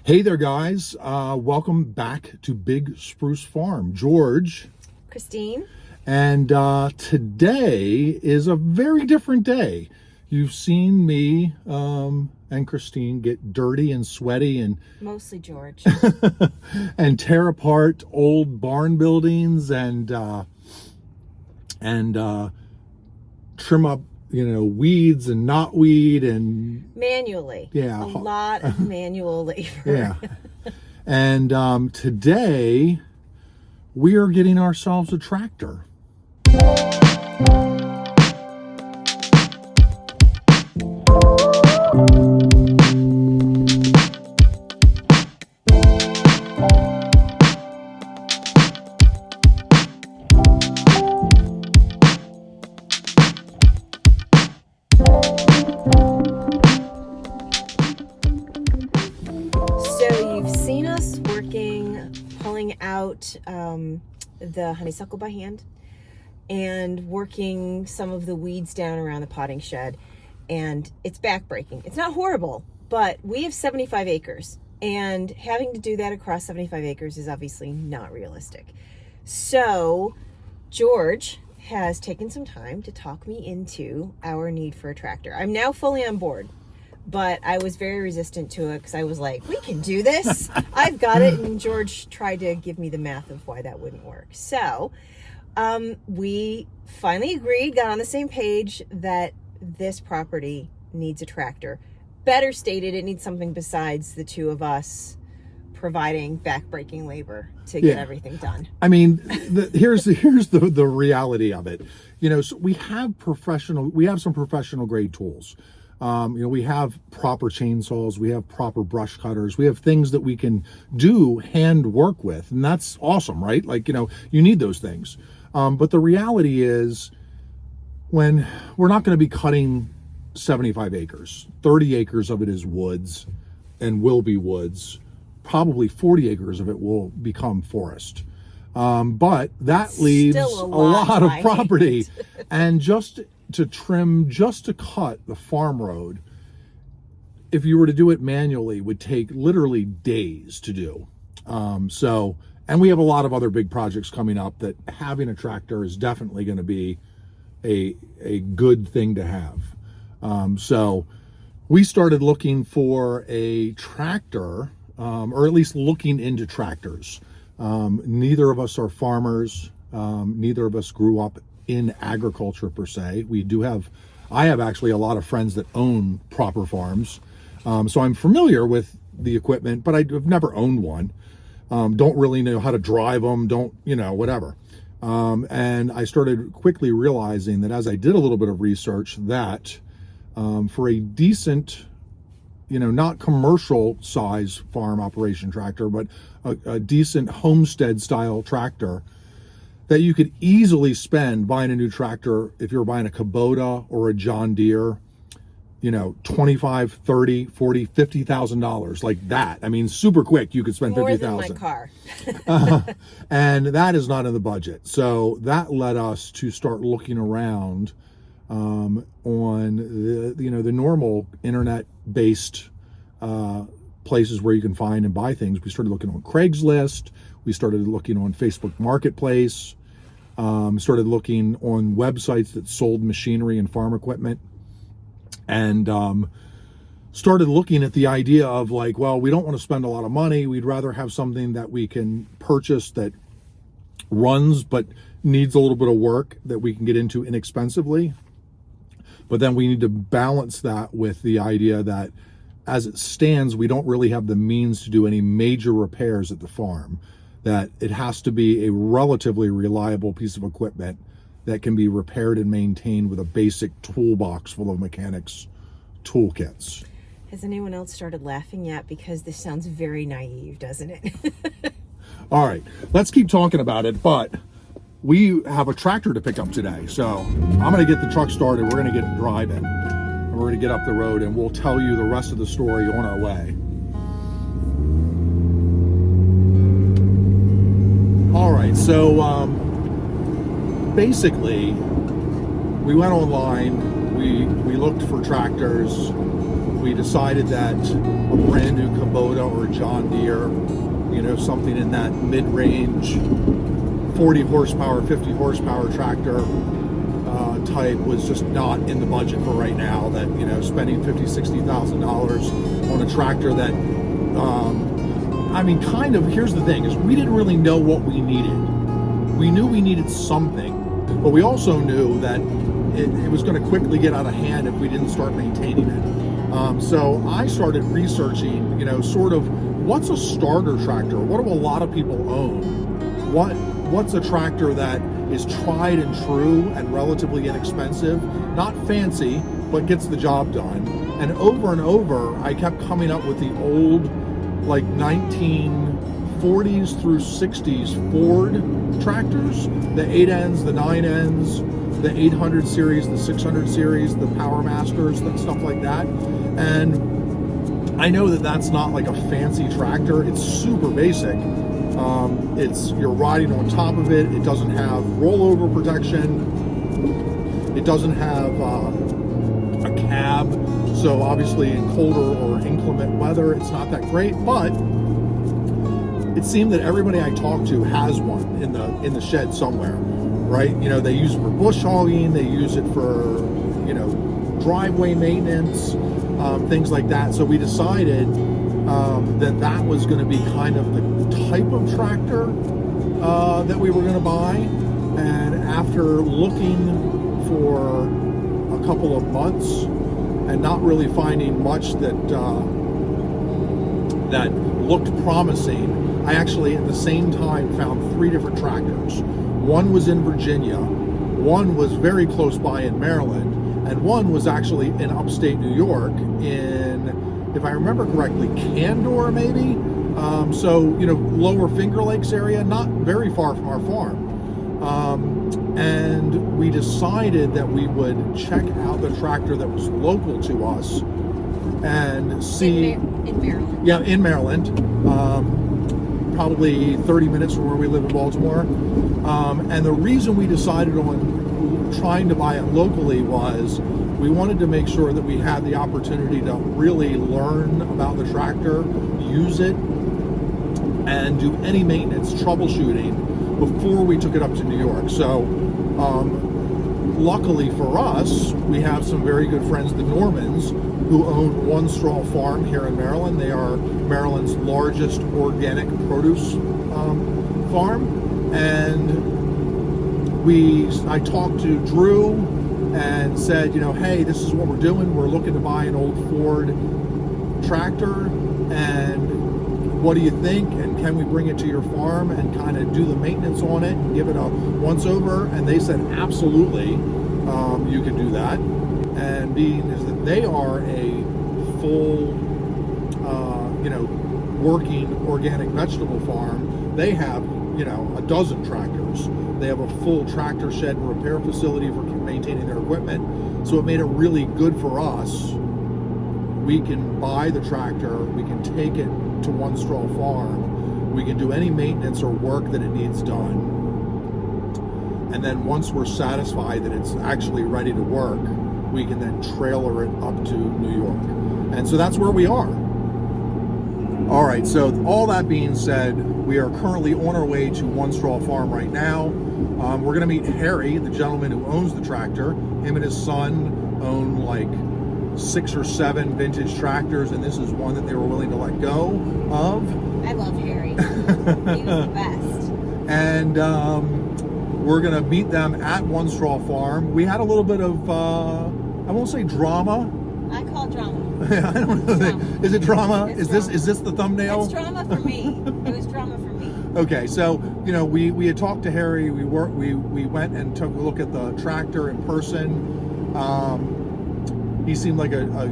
Hey there, guys. Welcome back to Big Spruce Farm. George. Christine. And today is a very different day. You've seen me and Christine get dirty and sweaty and Mostly George. and tear apart old barn buildings and trim up, weeds and knotweed and Manually. yeah, A lot of manual labor. yeah. And today we are getting ourselves a tractor. Pulling out the honeysuckle by hand and working some of the weeds down around the potting shed, and it's backbreaking. It's not horrible, but we have 75 acres, and having to do that across 75 acres is obviously not realistic. So George has taken some time to talk me into our need for a tractor. I'm now fully on board, but I was very resistant to it because I was like, we can do this. I've got it. And George tried to give me the math of why that wouldn't work. So we finally agreed, got on the same page that this property needs a tractor. Better stated, it needs something besides the two of us providing backbreaking labor to get everything done. I mean, here's the reality of it. So we have some professional grade tools. We have proper chainsaws, we have proper brush cutters, we have things that we can do hand work with, and that's awesome, right? Like, you need those things. But the reality is, when we're not going to be cutting 75 acres, 30 acres of it is woods and will be woods, probably 40 acres of it will become forest. But that leaves a lot of property. And just to cut the farm road, if you were to do it manually, would take literally days to do. And we have a lot of other big projects coming up that having a tractor is definitely going to be a good thing to have. So we started looking for a tractor, or at least looking into tractors. Neither of us are farmers. Neither of us grew up in agriculture per se. I have actually a lot of friends that own proper farms. So I'm familiar with the equipment, but I've never owned one. Don't really know how to drive them, whatever. And I started quickly realizing that as I did a little bit of research that for a decent, not commercial size farm operation tractor, but a decent homestead style tractor, that you could easily spend buying a new tractor, if you're buying a Kubota or a John Deere, $25,000, $30,000, $40,000, $50,000 like that. I mean, super quick, you could spend $50,000. More than my car. And that is not in the budget. So that led us to start looking around on the normal internet-based places where you can find and buy things. We started looking on Craigslist. We started looking on Facebook Marketplace, started looking on websites that sold machinery and farm equipment, and started looking at the idea of like, well, we don't want to spend a lot of money. We'd rather have something that we can purchase that runs but needs a little bit of work that we can get into inexpensively. But then we need to balance that with the idea that as it stands, we don't really have the means to do any major repairs at the farm. That it has to be a relatively reliable piece of equipment that can be repaired and maintained with a basic toolbox full of mechanics toolkits. Has anyone else started laughing yet? Because this sounds very naive, doesn't it? All right, let's keep talking about it, but we have a tractor to pick up today. So I'm gonna get the truck started, we're gonna get it driving, and we're gonna get up the road, and we'll tell you the rest of the story on our way. All right, so basically we went online, we looked for tractors, we decided that a brand new Kubota or a John Deere, you know, something in that mid-range 40 horsepower, 50 horsepower tractor type was just not in the budget for right now. That, you know, spending $50,000-$60,000 on a tractor that, I mean, kind of, here's the thing, is we didn't really know what we needed. We knew we needed something, but we also knew that it was going to quickly get out of hand if we didn't start maintaining it. So I started researching, you know, sort of what's a starter tractor? What do a lot of people own? What's a tractor that is tried and true and relatively inexpensive, not fancy, but gets the job done? And over, I kept coming up with the old, like 1940s through 60s Ford tractors, the 8Ns, the 9Ns, the 800 series, the 600 series, the Powermasters, stuff like that. And I know that that's not like a fancy tractor. It's super basic. You're riding on top of it. It doesn't have rollover protection. It doesn't have a cab. So obviously in colder or inclement weather, it's not that great, but it seemed that everybody I talked to has one in the shed somewhere, right? You know, they use it for bush hogging, they use it for, you know, driveway maintenance, things like that. So we decided that was going to be kind of the type of tractor that we were going to buy. And after looking for a couple of months and not really finding much that looked promising, I actually at the same time found 3 different tractors. One was in Virginia, one was very close by in Maryland, and one was actually in upstate New York in, if I remember correctly, Candor maybe? So, you know, lower Finger Lakes area, not very far from our farm. And we decided that we would check out the tractor that was local to us and see. In Maryland. Yeah, in Maryland. Probably 30 minutes from where we live in Baltimore. And the reason we decided on trying to buy it locally was we wanted to make sure that we had the opportunity to really learn about the tractor, use it, and do any maintenance, troubleshooting before we took it up to New York. So luckily for us, we have some very good friends, the Normans, who own One Straw Farm here in Maryland. They are Maryland's largest organic produce farm. And I talked to Drew and said, you know, hey, this is what we're doing. We're looking to buy an old Ford tractor, and what do you think? And can we bring it to your farm and kind of do the maintenance on it and give it a once over? And they said, absolutely, you can do that. And being is that they are a full, you know, working organic vegetable farm, they have, you know, a dozen tractors. They have a full tractor shed and repair facility for maintaining their equipment. So it made it really good for us. We can buy the tractor, we can take it to One Straw Farm, we can do any maintenance or work that it needs done. And then once we're satisfied that it's actually ready to work, we can then trailer it up to New York. And so that's where we are. All right, so all that being said, we are currently on our way to One Straw Farm right now. We're gonna meet Harry, the gentleman who owns the tractor. Him and his son own like 6 or 7 vintage tractors, and this is one that they were willing to let go of. I love Harry. He was the best. And we're gonna meet them at One Straw Farm. We had a little bit of, I won't say drama. I call drama. I don't know. Drama. Is it drama? It's Is this the thumbnail? It's drama for me. It was drama for me. Okay, so you know we had talked to Harry. We went and took a look at the tractor in person. He seemed like a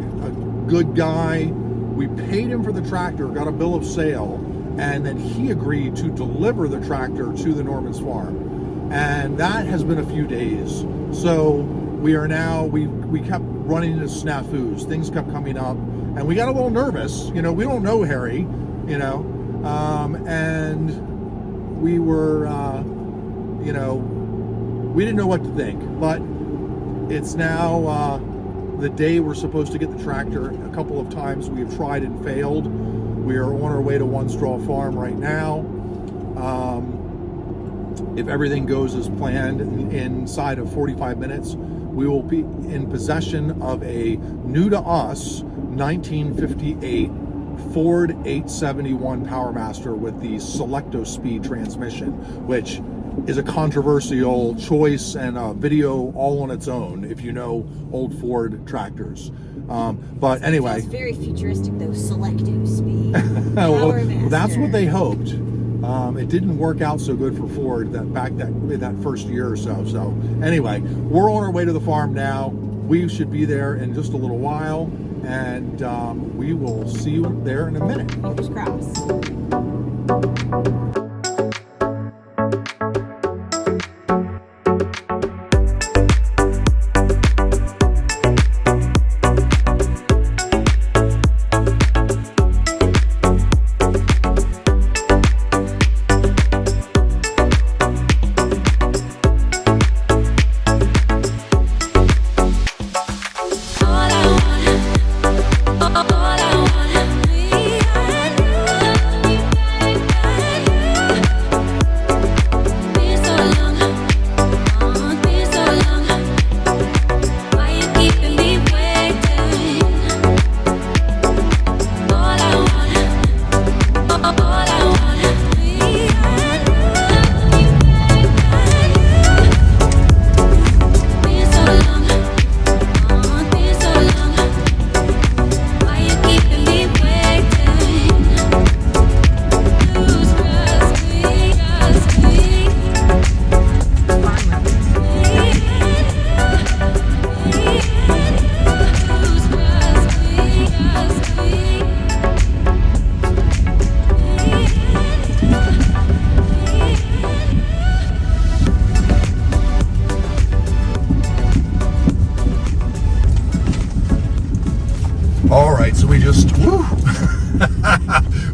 good guy. We paid him for the tractor, got a bill of sale, and then he agreed to deliver the tractor to the Norman's farm. And that has been a few days. So we are now, we kept running into snafus. Things kept coming up, and we got a little nervous. You know, we don't know Harry, you know, and we were, you know, we didn't know what to think. But it's now the day we're supposed to get the tractor. A couple of times we have tried and failed. We are on our way to One Straw Farm right now. If everything goes as planned, inside of 45 minutes, we will be in possession of a new to us 1958 Ford 871 Powermaster with the Select-O-Speed transmission, which is a controversial choice and a video all on its own if you know old Ford tractors. But anyway, it's very futuristic though. Select-O-Speed. well, that's what they hoped. It didn't work out so good for Ford that first year or so. So anyway, we're on our way to the farm now. We should be there in just a little while, and we will see you there in a minute. Fingers crossed.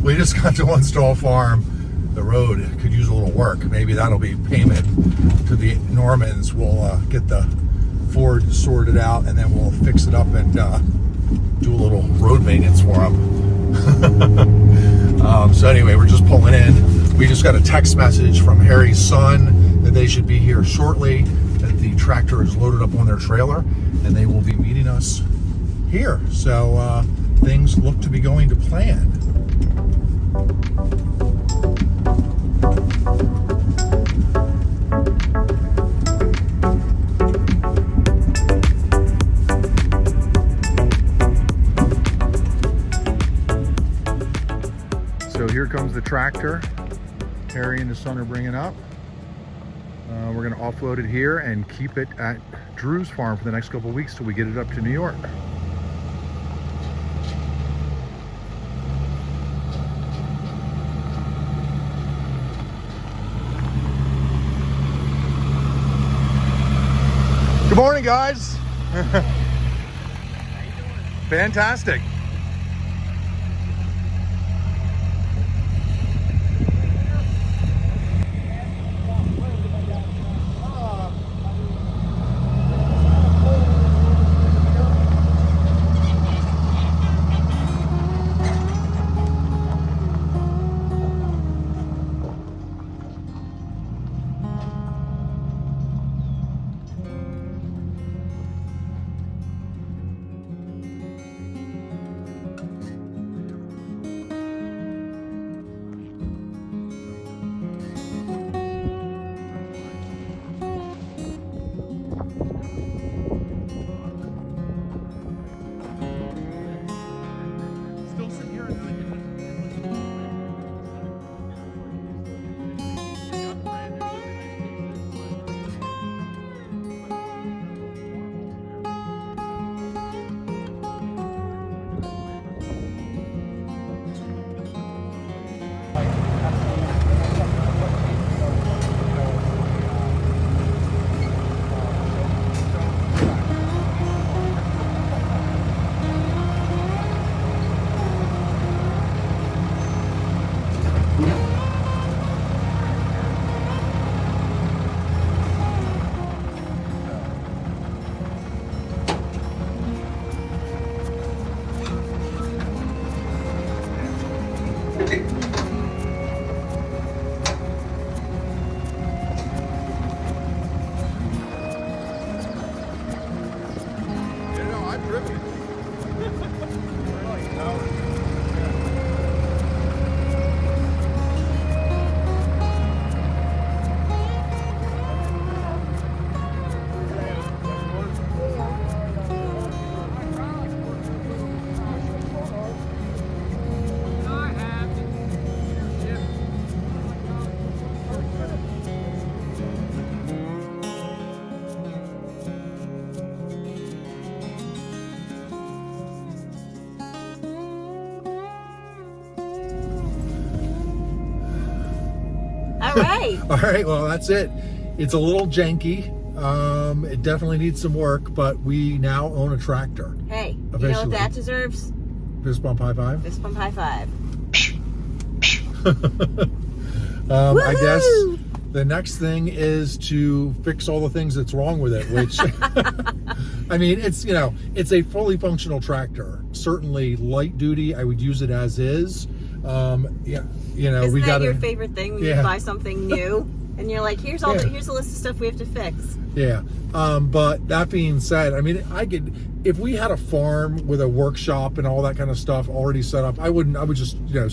We just got to One Straw Farm. The road could use a little work. Maybe that'll be payment to the Normans. We'll get the Ford sorted out, and then we'll fix it up and do a little road maintenance for them. So anyway, we're just pulling in. We just got a text message from Harry's son that they should be here shortly, that the tractor is loaded up on their trailer, and they will be meeting us here. So things look to be going to plan. So here comes the tractor. Harry and his son are bringing up. We're going to offload it here and keep it at Drew's farm for the next couple of weeks till we get it up to New York. Good morning, guys. Fantastic. All right. All right, well, that's it. It's a little janky. It definitely needs some work, but we now own a tractor. Hey, you know what that deserves? Fist bump high five. Fist bump high five. I guess the next thing is to fix all the things that's wrong with it, which I mean, it's, you know, it's a fully functional tractor. Certainly light duty, I would use it as is. Yeah, you know, Isn't that your favorite thing when you buy something new and you're like, here's all here's a list of stuff we have to fix. Yeah. But that being said, I mean, if we had a farm with a workshop and all that kind of stuff already set up, I would just, you know,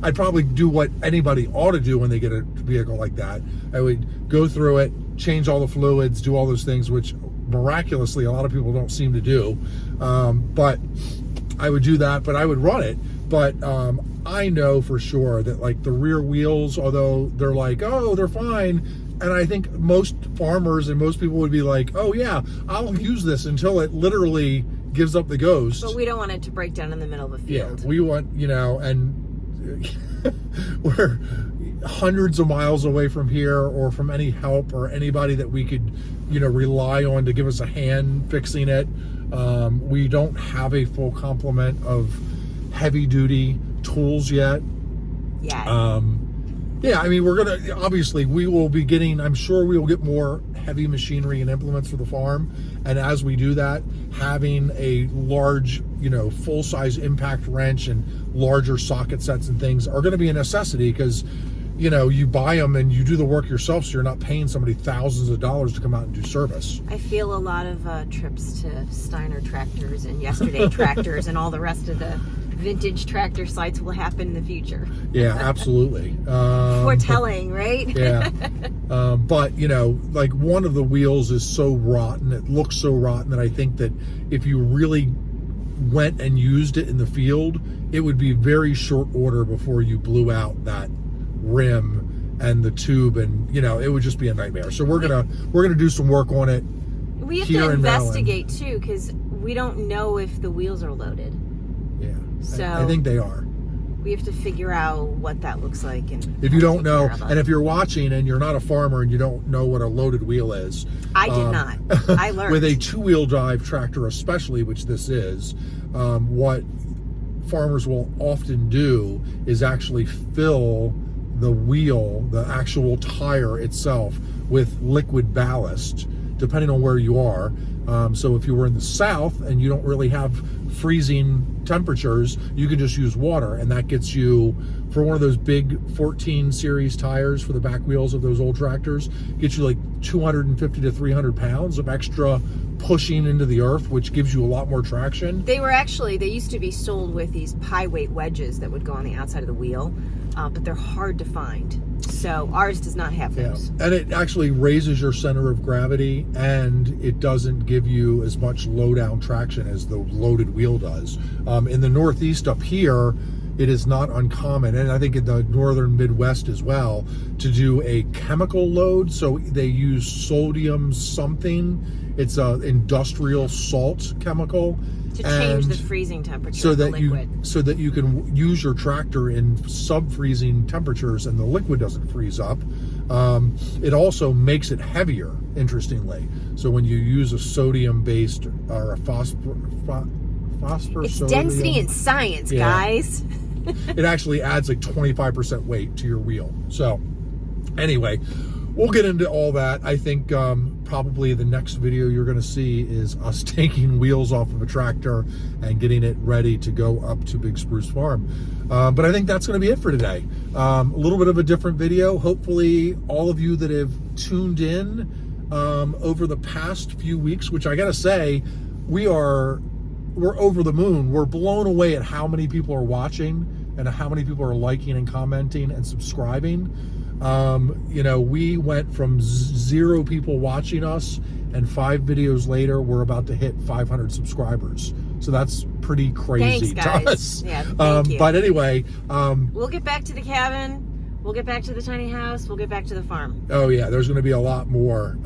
I'd probably do what anybody ought to do when they get a vehicle like that. I would go through it, change all the fluids, do all those things, which miraculously a lot of people don't seem to do. But I would do that, but I would run it. But I know for sure that, like, the rear wheels, although they're like, oh, they're fine, and I think most farmers and most people would be like, oh yeah, I'll use this until it literally gives up the ghost. But we don't want it to break down in the middle of a field. Yeah, we want, you know, and we're hundreds of miles away from here or from any help or anybody that we could, you know, rely on to give us a hand fixing it. We don't have a full complement of heavy duty tools yet. Yeah. Yeah, I mean, we're gonna, obviously we will be getting, I'm sure we will get more heavy machinery and implements for the farm, and as we do that, having a large, you know, full-size impact wrench and larger socket sets and things are going to be a necessity, because, you know, you buy them and you do the work yourself, so you're not paying somebody thousands of dollars to come out and do service. I feel a lot of trips to Steiner tractors and Yesterday tractors and all the rest of the vintage tractor sites will happen in the future. Yeah, absolutely. Foretelling, right? Yeah. But, you know, like, one of the wheels is so rotten, it looks so rotten, that I think that if you really went and used it in the field, it would be very short order before you blew out that rim and the tube, and, you know, it would just be a nightmare. So we're gonna do some work on it. We have to investigate too, because we don't know if the wheels are loaded. Yeah, so I think they are. We have to figure out what that looks like. And if you don't know, and if you're watching and you're not a farmer and you don't know what a loaded wheel is, I did not. I learned. With a two-wheel drive tractor especially, which this is, what farmers will often do is actually fill the wheel, the actual tire itself, with liquid ballast, depending on where you are. So if you were in the south and you don't really have freezing temperatures, you can just use water, and that gets you, for one of those big 14 series tires for the back wheels of those old tractors, gets you like 250 to 300 pounds of extra pushing into the earth, which gives you a lot more traction. They used to be sold with these pie weight wedges that would go on the outside of the wheel, but they're hard to find. So ours does not have those. Yeah. And it actually raises your center of gravity, and it doesn't give you as much low down traction as the loaded wheel does. In the Northeast up here, it is not uncommon, and I think in the northern Midwest as well, to do a chemical load. So they use sodium something. It's a industrial salt chemical. To change the freezing temperature of the liquid. So that you can use your tractor in sub-freezing temperatures and the liquid doesn't freeze up. It also makes it heavier, interestingly. So when you use a sodium-based or a phosphor it's sodium, density in science, guys. It actually adds like 25% weight to your wheel. So anyway, we'll get into all that. I think probably the next video you're going to see is us taking wheels off of a tractor and getting it ready to go up to Big Spruce Farm. But I think that's going to be it for today. A little bit of a different video. Hopefully all of you that have tuned in over the past few weeks, which I got to say, we're over the moon. We're blown away at how many people are watching and how many people are liking and commenting and subscribing. You know, we went from 0 people watching us, and 5 videos later, we're about to hit 500 subscribers. So that's pretty crazy. Thanks, guys. To us. Yeah, thank you. But anyway, we'll get back to the cabin. We'll get back to the tiny house. We'll get back to the farm. oh yeah, there's going to be a lot more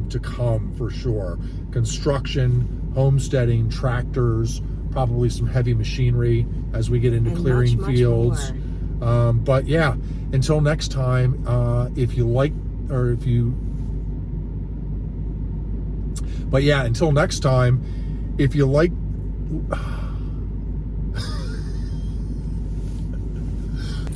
to come for sure. Construction, homesteading, tractors, probably some heavy machinery as we get into clearing much fields. more. But yeah, until next time, if you like, or if you, but yeah, until next time, if you like,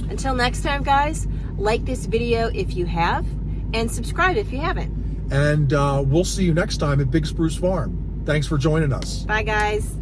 Until next time, guys, like this video if you have, and subscribe if you haven't. and we'll see you next time at Big Spruce Farm. Thanks for joining us. Bye, guys.